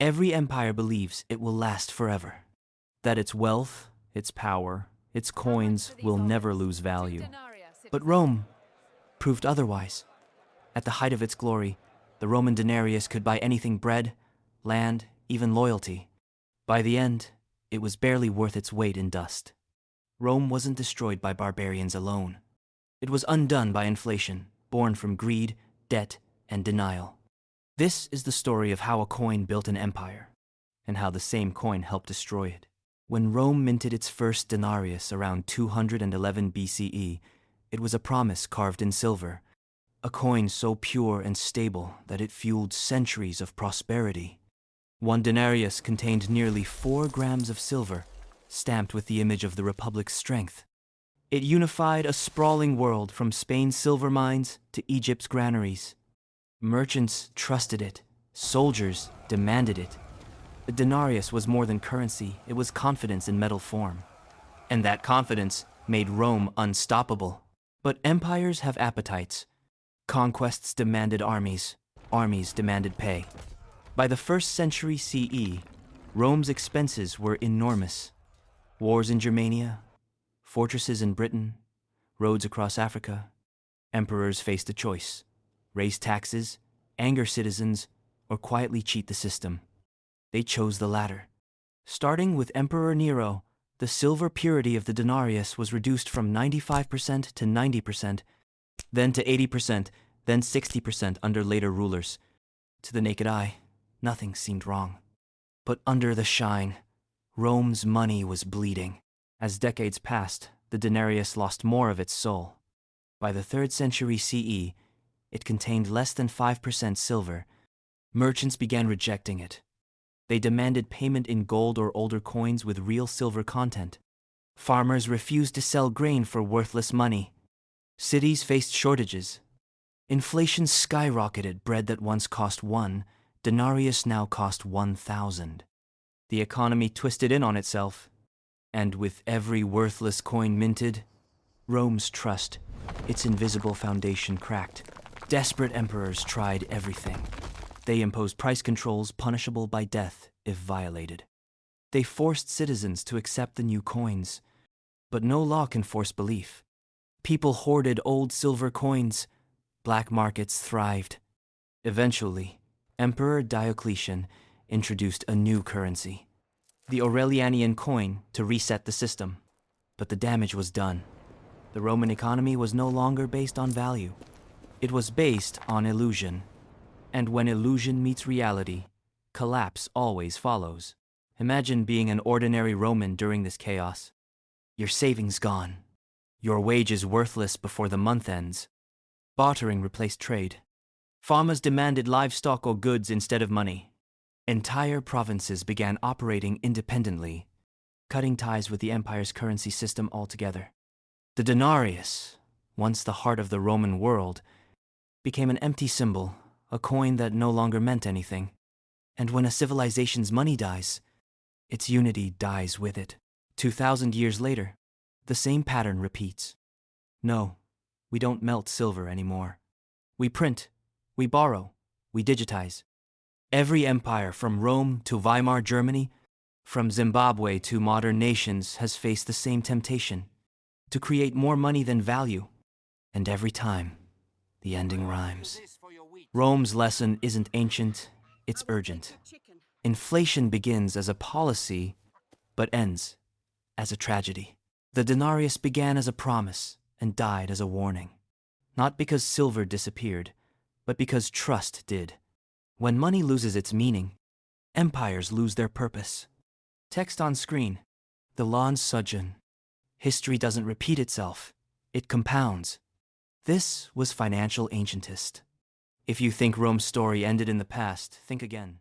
Every empire believes it will last forever, that its wealth, its power, its coins will never lose value. But Rome proved otherwise. At the height of its glory, the Roman denarius could buy anything: bread, land, even loyalty. By the end, it was barely worth its weight in dust. Rome wasn't destroyed by barbarians alone. It was undone by inflation, born from greed, debt, and denial. This is the story of how a coin built an empire, and how the same coin helped destroy it. When Rome minted its first denarius around 211 BCE, it was a promise carved in silver, a coin so pure and stable that it fueled centuries of prosperity. One denarius contained nearly 4 grams of silver, stamped with the image of the Republic's strength. It unified a sprawling world from Spain's silver mines to Egypt's granaries. Merchants trusted it. Soldiers demanded it. The denarius was more than currency, it was confidence in metal form. And that confidence made Rome unstoppable. But empires have appetites. Conquests demanded armies. Armies demanded pay. By the 1st century CE, Rome's expenses were enormous. Wars in Germania, fortresses in Britain, roads across Africa. Emperors faced a choice: raise taxes, anger citizens, or quietly cheat the system. They chose the latter. Starting with Emperor Nero, the silver purity of the denarius was reduced from 95% to 90%, then to 80%, then 60% under later rulers. To the naked eye, nothing seemed wrong. But under the shine, Rome's money was bleeding. As decades passed, the denarius lost more of its soul. By the 3rd century CE, it contained less than 5% silver. Merchants began rejecting it. They demanded payment in gold or older coins with real silver content. Farmers refused to sell grain for worthless money. Cities faced shortages. Inflation skyrocketed. Bread that once cost 1 denarius now cost 1,000. The economy twisted in on itself. And with every worthless coin minted, Rome's trust, its invisible foundation, cracked. Desperate emperors tried everything. They imposed price controls punishable by death if violated. They forced citizens to accept the new coins. But no law can force belief. People hoarded old silver coins. Black markets thrived. Eventually, Emperor Diocletian introduced a new currency, the Aurelianian coin, to reset the system. But the damage was done. The Roman economy was no longer based on value. It was based on illusion. And when illusion meets reality, collapse always follows. Imagine being an ordinary Roman during this chaos. Your savings gone. Your wages worthless before the month ends. Bartering replaced trade. Farmers demanded livestock or goods instead of money. Entire provinces began operating independently, cutting ties with the empire's currency system altogether. The denarius, once the heart of the Roman world, became an empty symbol, a coin that no longer meant anything. And when a civilization's money dies, its unity dies with it. 2,000 years later, the same pattern repeats. No, we don't melt silver anymore. We print, we borrow, we digitize. Every empire from Rome to Weimar Germany, from Zimbabwe to modern nations, has faced the same temptation: to create more money than value. And every time, the ending rhymes. Rome's lesson isn't ancient, it's urgent. Inflation begins as a policy, but ends as a tragedy. The denarius began as a promise and died as a warning. Not because silver disappeared, but because trust did. When money loses its meaning, empires lose their purpose. Text on screen: the Lan Sujun. History doesn't repeat itself, it compounds. This was Financial Ancientist. If you think Rome's story ended in the past, think again.